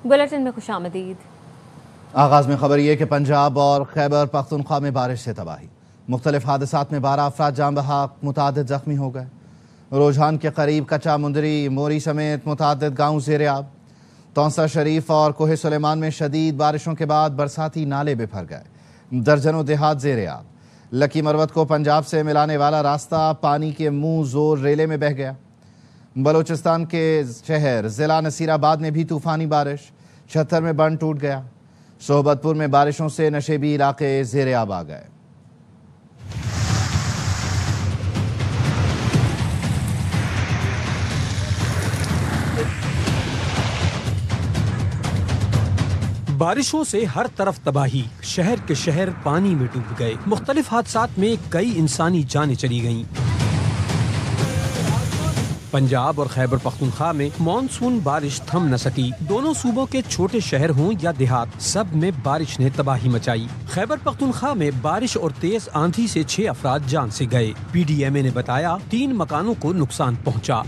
Bulletin में खुशामदीद। आगाज में खबर ये कि पंजाब और खैबर पख्तूनख्वा में बारिश से तबाही, मुख्तलिफ हादसात में 12 अफराद जान बहक, मुतादिद जख्मी हो गए। रुझान के करीब कच्चा मुंदरी, मोरी समेत मुतादिद गाँव ज़ेर आब। तौंसा शरीफ और कोहे सुलेमान में शदीद बारिशों के बाद बरसाती नाले बिफर गए, दर्जनों देहात ज़ेर आब। लकी मरवत को पंजाब से मिलाने वाला रास्ता पानी के मुंह जोर रेले में बह गया। बलूचिस्तान के शहर ज़िला नसीराबाद में भी तूफ़ानी बारिश, 76 में बंद टूट गया। सोहबतपुर में बारिशों से नशेबी इलाके ज़ेर आब आ गए। बारिशों से हर तरफ तबाही, शहर के शहर पानी में डूब गए। मुख्तलिफ हादसात में कई इंसानी जानें चली गईं। पंजाब और खैबर पख्तूनख्वा में मानसून बारिश थम न सकी। दोनों सूबों के छोटे शहर हों या देहात, सब में बारिश ने तबाही मचाई। खैबर पख्तूनख्वा में बारिश और तेज आंधी से 6 अफराद जान से गए। PDMA ने बताया 3 मकानों को नुकसान पहुंचा।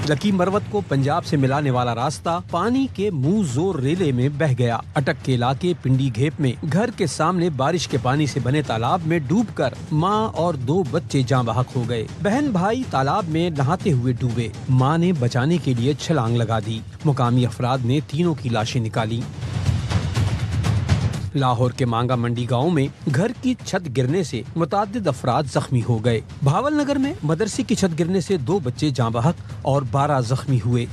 लकी मरवत को पंजाब से मिलाने वाला रास्ता पानी के मुंह जोर रेले में बह गया। अटक के इलाके पिंडी घेप में घर के सामने बारिश के पानी से बने तालाब में डूबकर मां और 2 बच्चे जान बहक हो गए। बहन भाई तालाब में नहाते हुए डूबे। मां ने बचाने के लिए छलांग लगा दी। मुकामी अफराद ने तीनों की लाशें निकाली। लाहौर के मांगा मंडी गांव में घर की छत गिरने से मुताद्दिद अफराद जख्मी हो गए। भावल नगर में मदरसे की छत गिरने से 2 बच्चे जाँ बहक और 12 जख्मी हुए।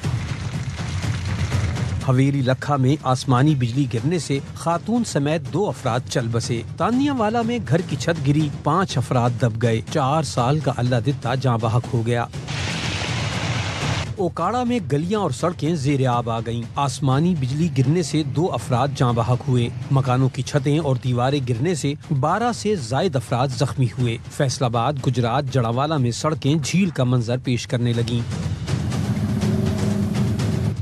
हवेली लखा में आसमानी बिजली गिरने से खातून समेत 2 अफराद चल बसे। तानियावाला में घर की छत गिरी, 5 अफराद दब गए। 4 साल का अल्लाह दित्ता जाँ बहक हो गया। ओकाड़ा में गलियां और सड़कें ज़ेर आब आ गईं। आसमानी बिजली गिरने से 2 अफराद जाँ बहक हुए। मकानों की छतें और दीवारें गिरने से 12 से ज़ायद अफराद जख्मी हुए। फैसलाबाद गुजरात जड़ावाला में सड़कें झील का मंजर पेश करने लगीं।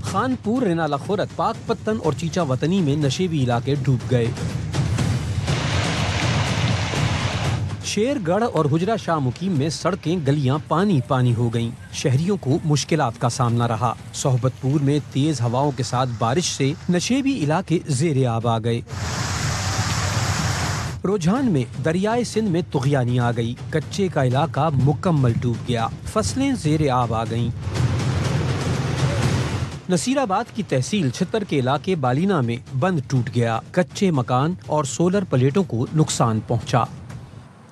खानपुर, रेनाला खुरद, पाकपत्तन और चीचा वतनी में नशेबी इलाके डूब गए। शेरगढ़ और हुजरा शाह मुकीम में सड़कें गलियां पानी पानी हो गईं। शहरियों को मुश्किलात का सामना रहा। सोहबतपुर में तेज हवाओं के साथ बारिश से नशेबी इलाके ज़ेर आब आ गए। रुझान में दरियाए सिंध में तुग़यानी आ गई। कच्चे का इलाका मुकम्मल डूब गया। फसलें ज़ेर आब आ गईं। नसीराबाद की तहसील छितर के इलाके बालीना में बंद टूट गया। कच्चे मकान और सोलर प्लेटों को नुकसान पहुंचा।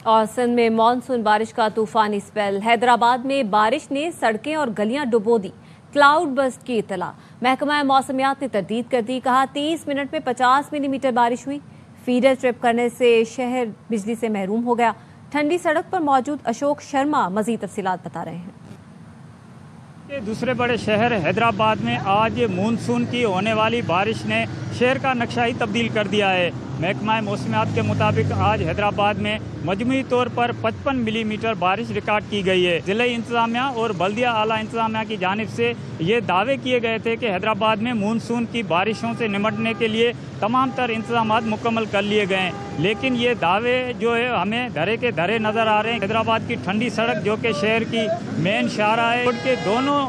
और सिंध में मानसून बारिश का तूफानी स्पेल। हैदराबाद में बारिश ने सड़कें और गलियां डुबो दी। क्लाउड बस्ट की इतला। महकमा मौसमियात ने तरदीद कर दी। कहा 30 मिनट में 50 मिलीमीटर बारिश हुई। फीडर ट्रिप करने से शहर बिजली से महरूम हो गया। ठंडी सड़क पर मौजूद अशोक शर्मा मजीद तफसीलात बता रहे हैं। दूसरे बड़े शहर हैदराबाद में आज मानसून की होने वाली बारिश ने शहर का नक्शा ही तब्दील कर दिया है। महकमा मौसमियात के मुताबिक आज हैदराबाद में मजमूई तौर पर 55 मिलीमीटर बारिश रिकॉर्ड की गई है। ज़िला इंतजामिया और बल्दिया आला इंतजामिया की जानिब से ये दावे किए गए थे कि हैदराबाद में मानसून की बारिशों से निपटने के लिए तमाम तर इंतजामात मुकम्मल कर लिए गए हैं, लेकिन ये दावे जो है हमें धरे के धरे नज़र आ रहे हैं। हैदराबाद की ठंडी सड़क जो कि शहर की मेन शाहरा है, रोड के दोनों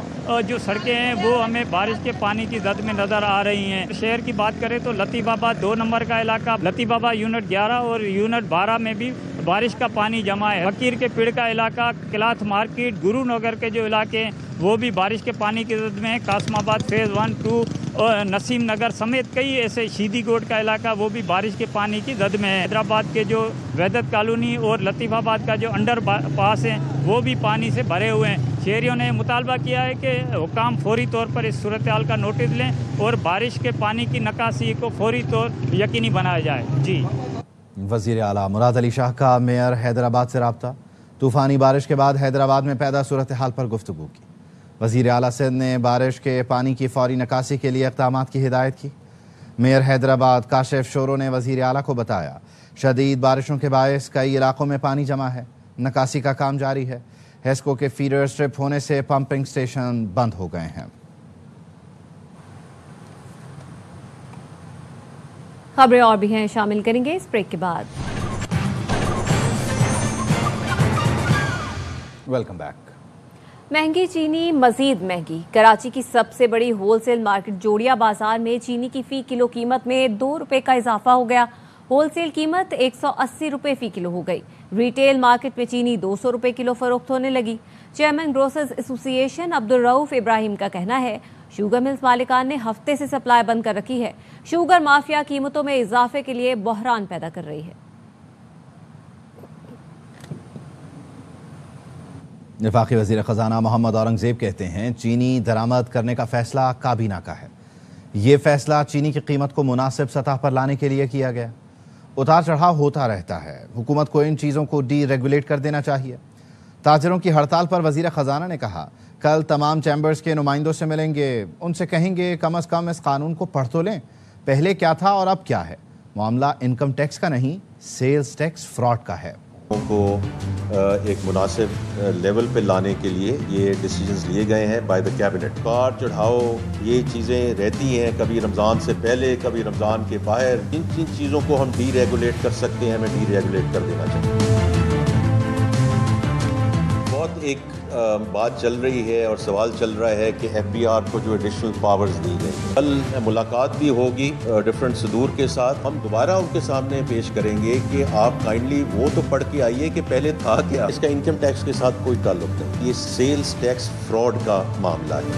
जो सड़कें हैं वो हमें बारिश के पानी की जद में नज़र आ रही हैं। शहर की बात करें तो लतीफ़ाबाद 2 नंबर का इलाका, लतीफ़ाबाद यूनिट 11 और यूनिट 12 में भी बारिश का पानी जमा है। फकीर के पेड़ का इलाका, क्लाथ मार्केट, गुरु नगर के जो इलाके हैं वो भी बारिश के पानी की जद में है। कासमाबाद फेज़ 1, 2 और नसीम नगर समेत कई ऐसे शीदी गोड का इलाका वो भी बारिश के पानी की जद में है। हैदराबाद के जो वैदत कॉलोनी और लतीफ़ाबाद का जो अंडर पास है वो भी पानी से भरे हुए हैं। शहरियों ने मुतालबा किया है कि हुकाम फौरी तौर पर इस सूरत हाल का नोटिस लें और बारिश के पानी की निकासी को फौरी तौर यकीनी बनाया जाए। जी। वज़ीर आला मुराद अली शाह का मेयर हैदराबाद से राब्ता। तूफ़ानी बारिश के बाद हैदराबाद में पैदा सूरत हाल पर गुफ्तगू की। वज़ीर आला सिंध ने बारिश के पानी की फौरी निकासी के लिए इक़दामात की हिदायत की। मेयर हैदराबाद काशिफ शोरो ने वज़ीर आला को बताया शदीद बारिशों के बायस कई इलाकों में पानी जमा है, निकासी का काम जारी है। हेस्को के फीडर स्ट्रिप होने से पंपिंग स्टेशन बंद हो गए हैं। खबरें और भी हैं, शामिल करेंगे इस ब्रेक के बाद। Welcome back. महंगी चीनी मजीद महंगी। कराची की सबसे बड़ी होलसेल मार्केट जोड़िया बाजार में चीनी की फी किलो कीमत में 2 रुपए का इजाफा हो गया। होलसेल कीमत 180 रुपए फी किलो हो गई। रिटेल मार्केट में चीनी 200 रुपए किलो फरोख्त होने लगी। Chairman grocers association Abdul Rauf Ibrahim का कहना है शुगर मिल्स मालिकान ने हफ्ते से सप्लाई बंद कर रखी है। शुगर माफिया कीमतों में इजाफे के लिए बहरान पैदा कर रही है। वफाकी वज़ीर ख़ज़ाना मोहम्मद औरंगज़ेब कहते हैं चीनी दरामद करने का फ़ैसला काबीना का है। ये फ़ैसला चीनी की कीमत को मुनासिब सतह पर लाने के लिए किया गया। उतार चढ़ाव होता रहता है, हुकूमत को इन चीज़ों को डी रेगुलेट कर देना चाहिए। ताजरों की हड़ताल पर वज़ीर ख़ज़ाना ने कहा कल तमाम चैम्बर्स के नुमाइंदों से मिलेंगे, उनसे कहेंगे कम अज़ कम इस कानून को पढ़ तो लें, पहले क्या था और अब क्या है। मामला इनकम टैक्स का नहीं, सेल्स टैक्स फ्रॉड का है। को एक मुनासिब लेवल पे लाने के लिए ये डिसीजंस लिए गए हैं बाय द कैबिनेट। कार चढ़ाओ ये चीज़ें रहती हैं, कभी रमज़ान से पहले कभी रमज़ान के बाहर। जिन चीज़ों को हम डी रेगुलेट कर सकते हैं हमें डी रेगुलेट कर देना चाहिए। बहुत एक बात चल रही है और सवाल चल रहा है कि FBR को जो एडिशनल पावर्स दी गई। कल मुलाकात भी होगी डिफरेंट सदूर के साथ। हम दोबारा उनके सामने पेश करेंगे कि आप काइंडली वो तो पढ़ के आइए कि पहले था क्या। इसका इनकम टैक्स के साथ कोई ताल्लुक नहीं, ये सेल्स टैक्स फ्रॉड का मामला है।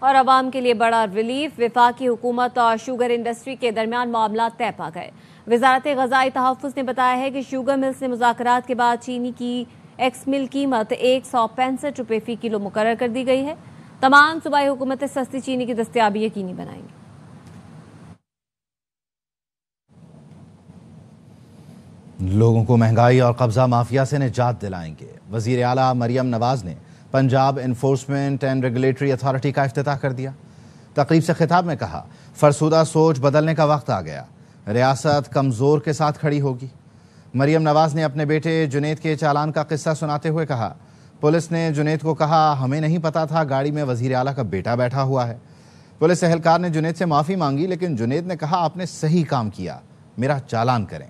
और अवाम के लिए बड़ा रिलीफ। वफाकी हुकूमत और शुगर इंडस्ट्री के दरमियान मामला तय पा गए। वजारत ग़ज़ाई तहफ़्फ़ुज़ ने बताया है कि शुगर मिल से मुज़ाकरात के बाद चीनी की एक्स मिल कीमत 165 रुपए फ़ी किलो मुकर्रर कर दी गई है। तमाम सूबाई हुकूमतें सस्ती चीनी की दस्तयाबी यकीनी बनाएंगी। लोगों को महंगाई और कब्जा माफिया से निजात दिलाएंगे। वज़ीर आला मरियम नवाज ने Punjab enforcement and regulatory authority का इफ्तिताह कर दिया। तकरीब से खिताब में कहा फरसुदा सोच बदलने का वक्त आ गया, रियासत कमज़ोर के साथ खड़ी होगी। मरियम नवाज ने अपने बेटे जुनैद के चालान का किस्सा सुनाते हुए कहा पुलिस ने जुनैद को कहा हमें नहीं पता था गाड़ी में वज़ीर आला का बेटा बैठा हुआ है। पुलिस एहलकार ने जुनैद से माफ़ी मांगी लेकिन जुनैद ने कहा आपने सही काम किया, मेरा चालान करें।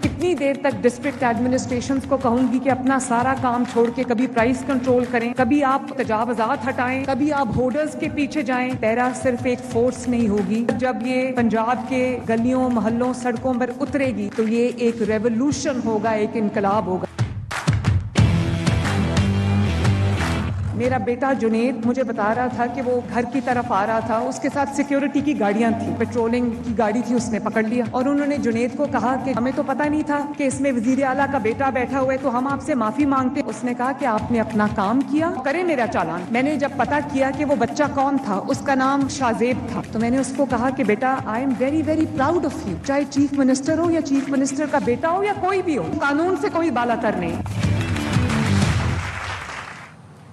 कितनी देर तक डिस्ट्रिक्ट एडमिनिस्ट्रेशंस को कहूंगी कि अपना सारा काम छोड़ के कभी प्राइस कंट्रोल करें, कभी आप तजावजात हटाएं, कभी आप होर्डर्स के पीछे जाएं। तेरा सिर्फ एक फोर्स नहीं होगी। जब ये पंजाब के गलियों मोहल्लों सड़कों पर उतरेगी तो ये एक रेवोल्यूशन होगा, एक इनकलाब होगा। मेरा बेटा जुनैद मुझे बता रहा था कि वो घर की तरफ आ रहा था, उसके साथ सिक्योरिटी की गाड़ियां थी, पेट्रोलिंग की गाड़ी थी, उसने पकड़ लिया और उन्होंने जुनैद को कहा कि हमें तो पता नहीं था कि इसमें वजीर आला का बेटा बैठा हुआ है, तो हम आपसे माफी मांगते। उसने कहा कि आपने अपना काम किया, करे मेरा चालान। मैंने जब पता किया कि वो बच्चा कौन था, उसका नाम शाजेब था, तो मैंने उसको कहा कि बेटा I am very very proud of you. चाहे चीफ मिनिस्टर हो या चीफ मिनिस्टर का बेटा हो या कोई भी हो, कानून से कोई बालातर नहीं।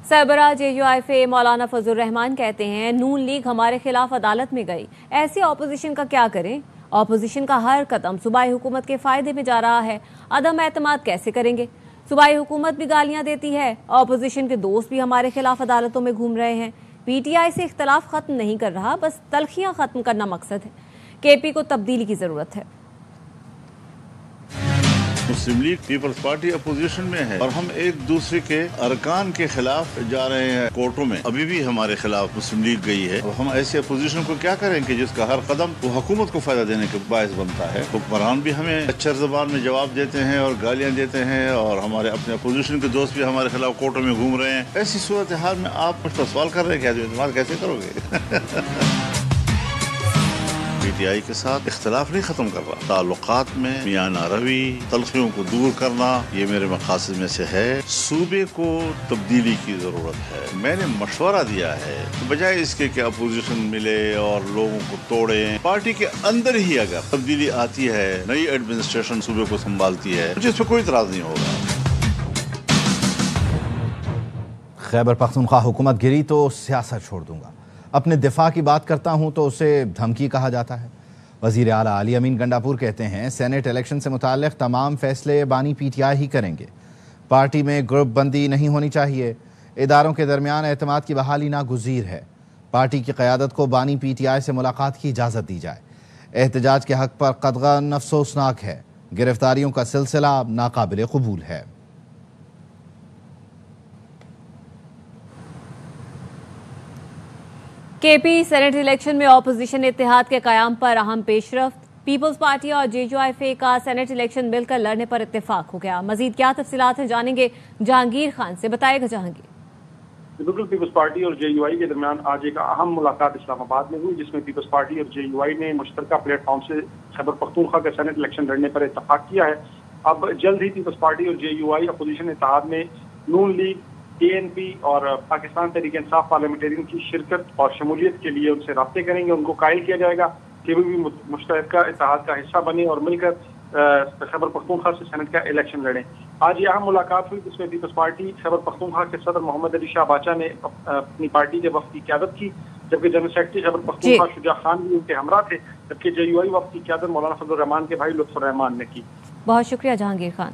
सरबराह JUIF मौलाना फजलुर रहमान कहते हैं नून लीग हमारे खिलाफ अदालत में गई, ऐसी अपोजिशन का क्या करें। अपोजिशन का हर कदम सूबाई हुकूमत के फायदे में जा रहा है, अदम एतमाद कैसे करेंगे। सूबाई हुकूमत भी गालियां देती है, अपोजिशन के दोस्त भी हमारे खिलाफ अदालतों में घूम रहे हैं। PTI से इख्तलाफ खत्म नहीं कर रहा, बस तलखियां खत्म करना मकसद है। KP को तब्दीली की जरूरत है। मुस्लिम लीग पीपल्स पार्टी अपोजिशन में है और हम एक दूसरे के अरकान के खिलाफ जा रहे हैं कोर्टों में। अभी भी हमारे खिलाफ मुस्लिम लीग गई है और हम ऐसे अपोजिशन को क्या करें कि जिसका हर कदम वो हुकूमत को फायदा देने के बायस बनता है। हुक्मरान भी हमें अच्छर ज़बान में जवाब देते हैं और गालियां देते हैं और हमारे अपने अपोजिशन के दोस्त भी हमारे खिलाफ कोर्टों में घूम रहे हैं। ऐसी सूरत हाल में आप मुझ पर सवाल कर रहे हैं कि इस्तेमाल कैसे करोगे। PTI के साथ इख्तलाफ नहीं खत्म कर रहा, ताल्लुकात में मियाना रवि, तलखियों को दूर करना ये मेरे मकासद में से है। सूबे को तब्दीली की जरूरत है। मैंने मशवरा दिया है बजाय इसके कि अपोजिशन मिले और लोगों को तोड़े, पार्टी के अंदर ही अगर तब्दीली आती है, नई एडमिनिस्ट्रेशन सूबे को संभालती है, मुझे इस पर कोई इतराज नहीं होगा। खैबर पख्तूनख्वा हुकूमत गिरी तो सियासत छोड़ दूंगा, अपने दिफा की बात करता हूं तो उसे धमकी कहा जाता है। वज़ीर आला अली अमीन गंडापुर कहते हैं सेनेट इलेक्शन से मुताल्लिक़ तमाम फैसले बानी PTI ही करेंगे, पार्टी में ग्रुप बंदी नहीं होनी चाहिए, इदारों के दरमियान एतमाद की बहाली नागुज़ीर है, पार्टी की क़यादत को बानी PTI से मुलाकात की इजाज़त दी जाए, احتجاج کے حق پر قدغن افسوسناک ہے، گرفتاریوں کا سلسلہ ناقابل قبول ہے۔ کے پی سینٹ الیکشن میں اپوزیشن اتحاد کے قیام پر اہم پیش رفت، پیپلز پارٹی اور جے یو آئی فے کا سینٹ الیکشن مل کر لڑنے پر اتفاق ہو گیا۔ مزید کیا تفصیلات ہیں جانیں گے جہانگیر خان سے، بتائے گا جہانگیر۔ بالکل، پیپلز پارٹی اور جے یو آئی کے درمیان آج ایک اہم ملاقات اسلام آباد میں ہوئی، جس میں پیپلز پارٹی اور جے یو آئی نے مشترکہ پلیٹ فارم سے خیبر پختونخوا کے سینٹ الیکشن لڑنے پر اتفاق کیا ہے۔ اب جلد ہی پیپلز پارٹی اور جے یو آئی اپوزیشن اتحاد میں نون لیگ، اے این پی اور پاکستان تحریک انصاف پارلیمنٹرین کی شرکت اور شمولیت کے لیے ان سے رابطے کریں گے۔ ان کو قائل کیا جائے گا کہ وہ بھی مشترکہ اتحاد کا حصہ بنے اور مل کر خیبر پختونخوا سے سینٹ کا الیکشن لڑیں۔ آج یہ اہم ملاقات ہوئی جس میں پیپلز پارٹی خیبر پختونخوا کے صدر محمد علی شاہ باچا نے اپنی پارٹی کے وفد کی قیادت کی، جبکہ جنرل سیکرٹری خیبر پختونخوا شجاع خان بھی ان کے ہمراہ تھے، جبکہ جے یو آئی وفد کی قیادت مولانا فضل الرحمان کے بھائی لطف الرحمان نے کی۔ بہت شکریہ جہانگیر خان۔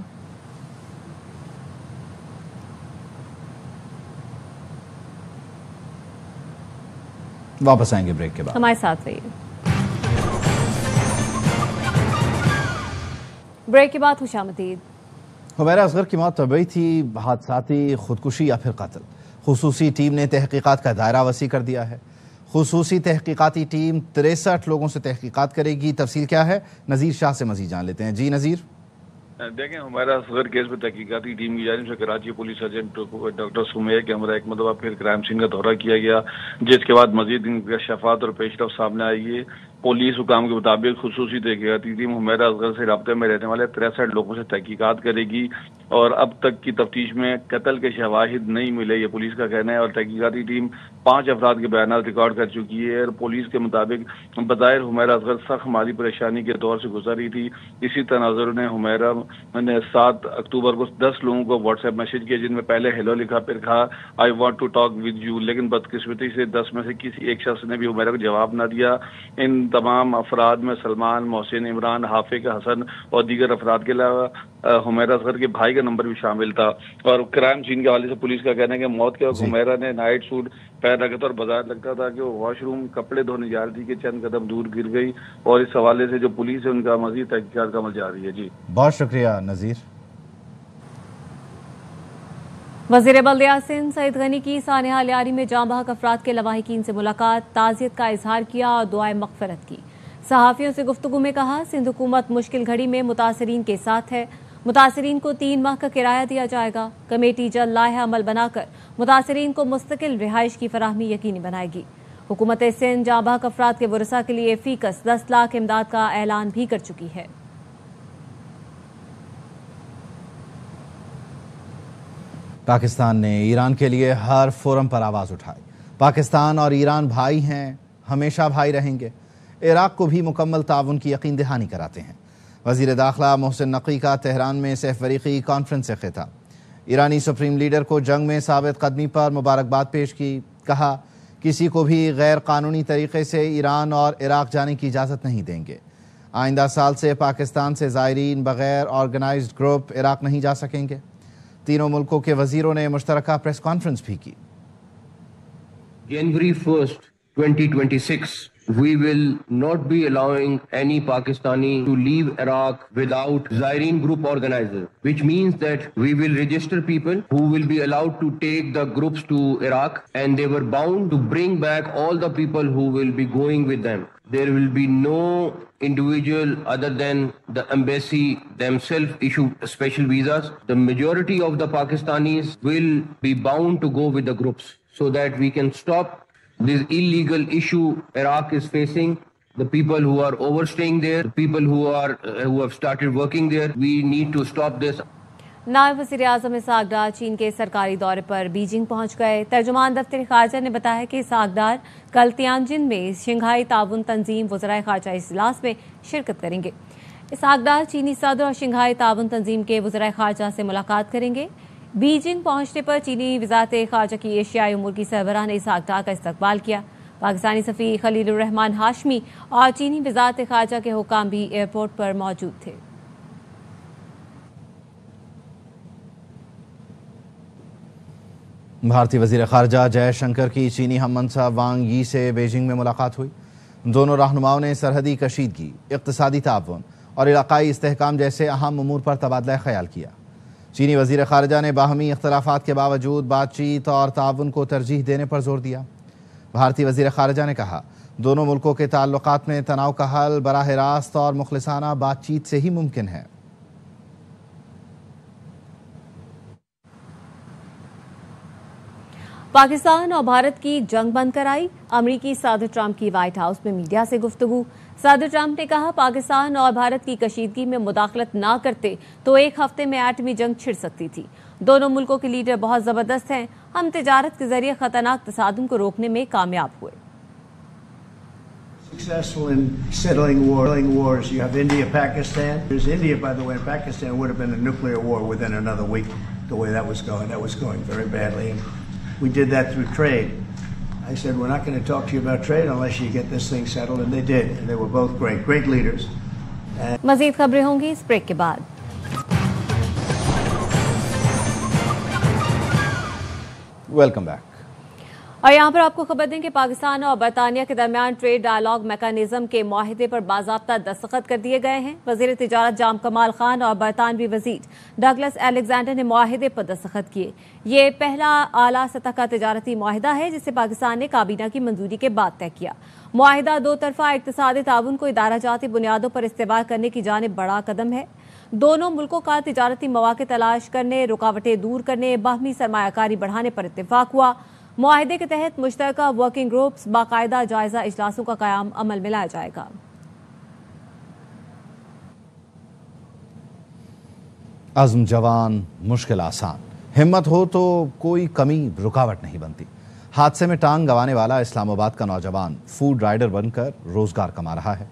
واپس آئیں گے بریک کے بعد، ہمارے ساتھ رہیے۔ بریک کے بعد خوش آمدید۔ حمیرہ اصغر کی موت طبعی تھی، حادثاتی خودکشی یا پھر قتل؟ خصوصی ٹیم نے تحقیقات کا دائرہ وسیع کر دیا ہے۔ خصوصی تحقیقاتی ٹیم 63 لوگوں سے تحقیقات کرے گی۔ تفصیل کیا ہے، نذیر شاہ سے مزید جان لیتے ہیں۔ جی نذیر۔ دیکھیں، حمیرہ اصغر کیس میں تحقیقاتی ٹیم کی جانب سے Karachi police sergeant doctor Sumaiya کے ہمراہ ایک مرتبہ پھر کرائم سین کا دورہ کیا گیا، جس کے بعد مزید انکشافات اور پیش رفت سامنے آئی ہے۔ پولیس حکام کے مطابق خصوصی تحقیقاتی ٹیم حمیرہ اصغر سے رابطے میں رہنے والے 63 لوگوں سے تحقیقات کرے گی اور اب تک کی تفتیش میں قتل کے شواہد نہیں ملے، یہ پولیس کا کہنا ہے۔ اور تحقیقاتی ٹیم 5 افراد کے بیانات ریکارڈ کر چکی ہے اور پولیس کے مطابق بظاہر حمیرہ اصغر سخت مالی پریشانی کے دور سے گزر رہی تھی۔ اسی تناظر نے حمیرہ نے 7 اکتوبر کو 10 لوگوں کو واٹس ایپ میسج کیا، جن میں پہلے ہیلو لکھا، پھر کہا I want to talk with you, لیکن بدقسمتی سے 10 میں سے کسی ایک شخص نے بھی حمیرہ کو جواب نہ دیا۔ ان تمام افراد میں سلمان، محسن، عمران، حافظ حسن اور دیگر افراد کے علاوہ حمیرہ اصغر کے بھائی کا نمبر بھی شامل تھا۔ اور کرائم سین کے حوالے سے پولیس کا کہنا ہے کہ موت کے وقت حمیرہ نے نائٹ سوٹ پہن رکھا تھا اور بظاہر لگتا تھا کہ وہ واش روم کپڑے دھونے جا رہی تھی کہ چند قدم دور گر گئی، اور اس حوالے سے جو پولیس ہے ان کا مزید تحقیقات کا عمل جاری ہے۔ جی بہت شکریہ نذیر۔ وزیر بلدیات سندھ سعید غنی کی سانحہ لیاری میں جاں بحق افراد کے لواحقین سے ملاقات، تعزیت کا اظہار کیا اور دعائے مغفرت کی۔ صحافیوں سے گفتگو میں کہا سندھ حکومت مشکل گھڑی میں متاثرین کے ساتھ ہے، متاثرین کو 3 ماہ کا کرایہ دیا جائے گا، کمیٹی جلد لائحہ عمل بنا کر متاثرین کو مستقل رہائش کی فراہمی یقینی بنائے گی۔ حکومت سندھ جاں بحق افراد کے ورثاء کے لیے فی کس 10 لاکھ امداد کا اعلان بھی کر چکی ہے۔ پاکستان نے ایران کے لیے ہر فورم پر آواز اٹھائی۔ پاکستان اور ایران بھائی ہیں، ہمیشہ بھائی رہیں گے۔ عراق کو بھی مکمل تعاون کی یقین دہانی کراتے ہیں۔ وزیر داخلہ محسن نقوی کا تہران میں سیف وریقی کانفرنس سے خطاب۔ ایرانی سپریم لیڈر کو جنگ میں ثابت قدمی پر مبارکباد پیش کی، کہا کسی کو بھی غیر قانونی طریقے سے ایران اور عراق جانے کی اجازت نہیں دیں گے۔ آئندہ سال سے پاکستان سے زائرین بغیر آرگنائزڈ گروپ عراق نہیں جا سکیں گے۔ تینوں ملکوں کے وزیروں نے مشترکہ پریس کانفرنس بھی کی۔ January 1st, 2026, we will not be allowing any Pakistani to leave Iraq without Zaireen group organizer, which means that we will register people who will be allowed to take the groups to Iraq, and they were bound to bring back all the people who will be going with them. There will be no individual other than the embassy themselves issue special visas. The majority of the Pakistanis will be bound to go with the groups so that we can stop this illegal issue Iraq is facing. The people who are overstaying there, the people who have started working there, we need to stop this. نائب وزیر اعظم اسحاق ڈار چین کے سرکاری دورے پر Beijing پہنچ گئے۔ ترجمان دفتر خارجہ نے بتایا کہ اسحاق ڈار کل تیانجن میں شنگھائی تعاون تنظیم وزرائے خارجہ اجلاس میں شرکت کریں گے۔ اسحاق ڈار چینی صدر اور شنگھائی تعاون تنظیم کے وزرائے خارجہ سے ملاقات کریں گے۔ بیجنگ پہنچنے پر چینی وزارت خارجہ کی ایشیائی امور کی سربراہ نے اسحاق ڈار کا استقبال کیا۔ پاکستانی سفیر خلیل الرحمان ہاشمی اور چینی وزارت خارجہ کے حکام بھی ایئرپورٹ پر موجود تھے۔ بھارتی وزیر خارجہ جے شنکر کی چینی ہم منصب وانگ یی سے بیجنگ میں ملاقات ہوئی۔ دونوں رہنماؤں نے سرحدی کشیدگی، اقتصادی تعاون اور علاقائی استحکام جیسے اہم امور پر تبادلہ خیال کیا۔ چینی وزیر خارجہ نے باہمی اختلافات کے باوجود بات چیت اور تعاون کو ترجیح دینے پر زور دیا۔ بھارتی وزیر خارجہ نے کہا، دونوں ملکوں کے تعلقات میں تناؤ کا حل براہ راست اور مخلصانہ بات چیت سے ہی ممکن ہے۔ پاکستان اور بھارت کی جنگ بند کرائی، امریکی صدر ٹرمپ کی وائٹ ہاؤس میں میڈیا سے گفتگو۔ صدر ٹرمپ نے کہا، پاکستان اور بھارت کی کشیدگی میں مداخلت نہ کرتے تو ایک ہفتے میں ایٹمی جنگ چھڑ سکتی تھی۔ دونوں ملکوں کے لیڈر بہت زبردست ہیں، ہم تجارت کے ذریعے خطرناک تصادم کو روکنے میں کامیاب ہوئے۔ Successful in settling wars. You have India, Pakistan. There's India, by the way, and Pakistan would have been a nuclear war within another week. The way that was going very badly, and we did that through trade. I said, we're not going to talk to you about trade unless you get this thing settled, and they did. And they were both great leaders. مزید خبریں ہوں گی اس break کے بعد۔ Welcome back. اور یہاں پر آپ کو خبر دیں کہ پاکستان اور برطانیہ کے درمیان ٹریڈ ڈائیلاگ میکانزم کے معاہدے پر باضابطہ دستخط کر دیے گئے ہیں۔ وزیر تجارت جام کمال خان اور برطانوی وزیر ڈگلس الیگزینڈر نے معاہدے پر دستخط کیے۔ یہ پہلا اعلیٰ سطح کا تجارتی معاہدہ ہے جسے پاکستان نے کابینہ کی منظوری کے بعد طے کیا۔ معاہدہ دو طرفہ اقتصادی تعاون کو ادارہ جاتی بنیادوں پر استوار کرنے کی جانب بڑا قدم ہے۔ دونوں ملکوں کا تجارتی مواقع تلاش کرنے، رکاوٹیں دور کرنے، باہمی سرمایہ کاری بڑھانے پر اتفاق ہوا۔ معاہدے کے تحت مشترکہ ورکنگ گروپس، باقاعدہ جائزہ اجلاسوں کا قیام عمل میں لایا جائے گا۔ عزم جوان، مشکل آسان، ہمت ہو تو کوئی کمی رکاوٹ نہیں بنتی۔ حادثے میں ٹانگ گنوانے والا اسلام آباد کا نوجوان فوڈ رائڈر بن کر روزگار کما رہا ہے۔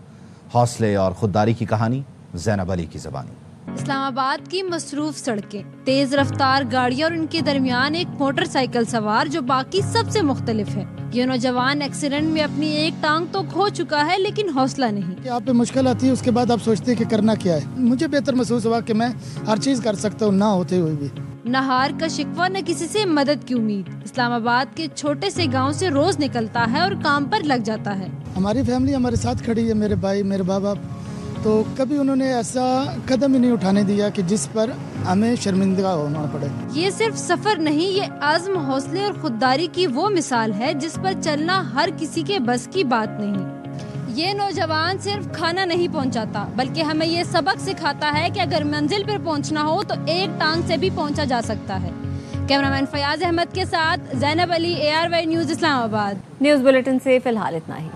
حوصلے اور خودداری کی کہانی زینب علی کی زبانی۔ اسلام آباد کی مصروف سڑکیں، تیز رفتار گاڑیاں اور ان کے درمیان ایک موٹر سائیکل سوار جو باقی سب سے مختلف ہے۔ یہ نوجوان ایکسیڈنٹ میں اپنی ایک ٹانگ تو کھو چکا ہے لیکن حوصلہ نہیں۔ آپ پہ مشکل آتی ہے، اس کے بعد آپ سوچتے ہیں کہ کرنا کیا ہے۔ مجھے بہتر محسوس ہوا کہ میں ہر چیز کر سکتا ہوں نہ ہوتے ہوئے بھی۔ نہ ہار کا شکوہ، نہ کسی سے مدد کی امید۔ اسلام آباد کے چھوٹے سے گاؤں سے روز نکلتا ہے اور کام پر لگ جاتا ہے۔ ہماری فیملی ہمارے ساتھ کھڑی ہے، میرے بھائی، میرے باپ، تو کبھی انہوں نے ایسا قدم ہی نہیں اٹھانے دیا کہ جس پر ہمیں شرمندہ ہونا پڑے۔ یہ صرف سفر نہیں، یہ عزم، حوصلے اور خودداری کی وہ مثال ہے جس پر چلنا ہر کسی کے بس کی بات نہیں۔ یہ نوجوان صرف کھانا نہیں پہنچاتا بلکہ ہمیں یہ سبق سکھاتا ہے کہ اگر منزل پر پہنچنا ہو تو ایک ٹانگ سے بھی پہنچا جا سکتا ہے۔ کیمرامین فیاض احمد کے ساتھ زینب علی، ARY نیوز، اسلام آباد۔ نیوز بلیٹن سے فی الحال اتنا ہی۔